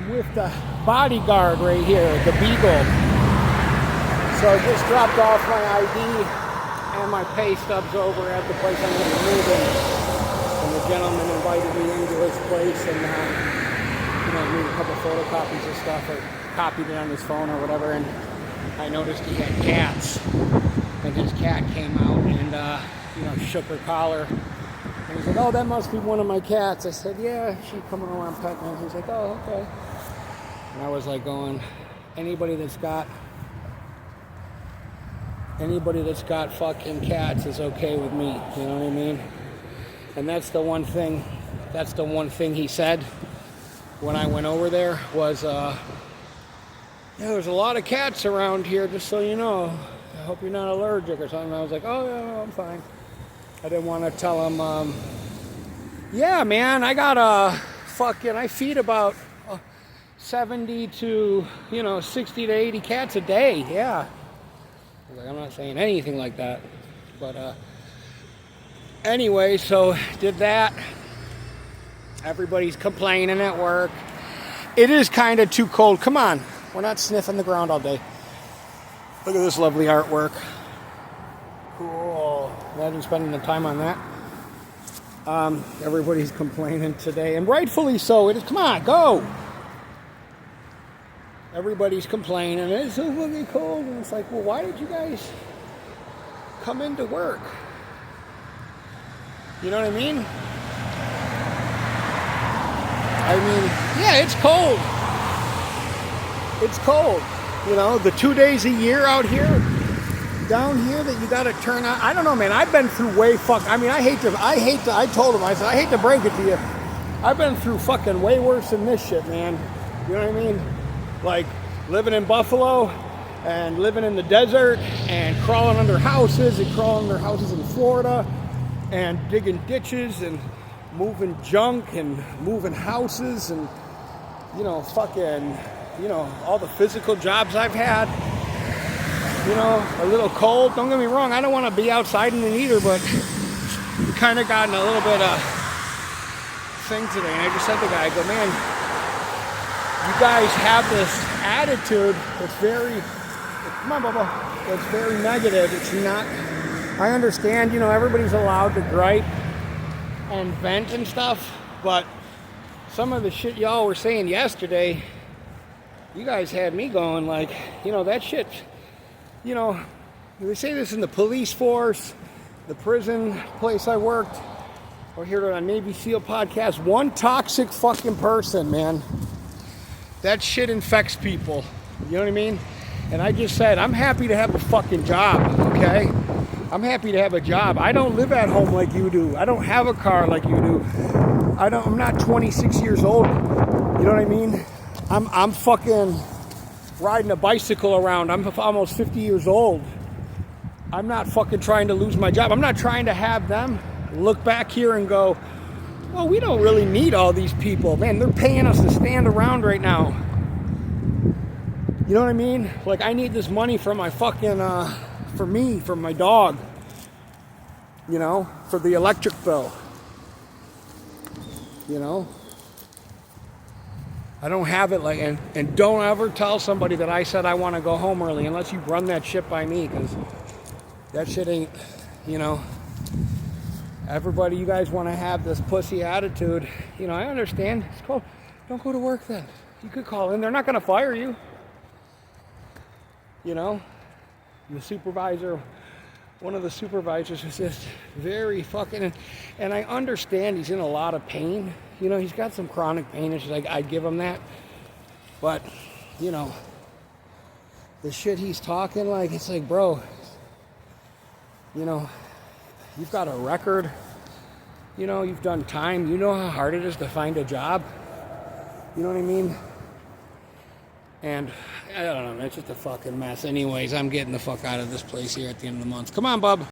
I'm with the bodyguard right here, the Beagle. So I just dropped off my ID and my pay stubs over at the place I'm going to be moving. And the gentleman invited me into his place and, made a couple photocopies of stuff or copied it on his phone or whatever. And I noticed he had cats. And his cat came out and, shook her collar. And he's like, oh, that must be one of my cats. I said, yeah, she's coming around petting her. He's like, oh, okay. And I was like going, anybody that's got fucking cats is okay with me. You know what I mean? And that's the one thing he said when I went over there was, there's a lot of cats around here, just so you know. I hope you're not allergic or something. I was like, oh, yeah, no, I'm fine. I didn't want to tell him, yeah, man, I feed about 70 to, 60 to 80 cats a day, yeah. I'm not saying anything like that. But anyway, so did that. Everybody's complaining at work. It is kind of too cold. Come on, we're not sniffing the ground all day. Look at this lovely artwork. Cool. Imagine spending the time on that. Everybody's complaining today, and rightfully so. It is. Come on, go. Everybody's complaining. It's so fucking cold, and it's like, well, why did you guys come into work? You know what I mean? Yeah, it's cold. It's cold. The 2 days a year out here, down here that you got to turn on. I don't know, man. I've been through I told him, I said, I hate to break it to you. I've been through fucking way worse than this shit, man. You know what I mean? Like living in Buffalo and living in the desert and crawling under houses in Florida and digging ditches and moving junk and moving houses and, all the physical jobs I've had. A little cold. Don't get me wrong, I don't want to be outside in it either, but we kind of gotten a little bit of thing today. And I just said to the guy, I go, man, you guys have this attitude that's very, come on, Bubba, that's very negative. It's not, I understand, everybody's allowed to gripe and vent and stuff, but some of the shit y'all were saying yesterday, you guys had me going like, that shit, they say this in the police force, the prison place I worked, or here on Navy SEAL podcast, one toxic fucking person, man. That shit infects people. You know what I mean? And I just said, I'm happy to have a fucking job, okay? I'm happy to have a job. I don't live at home like you do. I don't have a car like you do. I'm not 26 years old. You know what I mean? I'm fucking riding a bicycle around. I'm almost 50 years old. I'm not fucking trying to lose my job. I'm not trying to have them look back here and go, well, we don't really need all these people. Man, they're paying us to stand around right now. You know what I mean? Like, I need this money for my fucking, for me, for my dog. For the electric bill. I don't have it like, and don't ever tell somebody that I said I want to go home early unless you run that shit by me, because that shit ain't, everybody, you guys want to have this pussy attitude. I understand. It's cold. Don't go to work then. You could call in. They're not going to fire you. The supervisor, one of the supervisors is just very fucking, and I understand he's in a lot of pain. He's got some chronic pain. It's like, I'd give him that. But, the shit he's talking, like, it's like, bro, you've got a record. You've done time. You know how hard it is to find a job. You know what I mean? And I don't know, it's just a fucking mess. Anyways, I'm getting the fuck out of this place here at the end of the month. Come on, bub.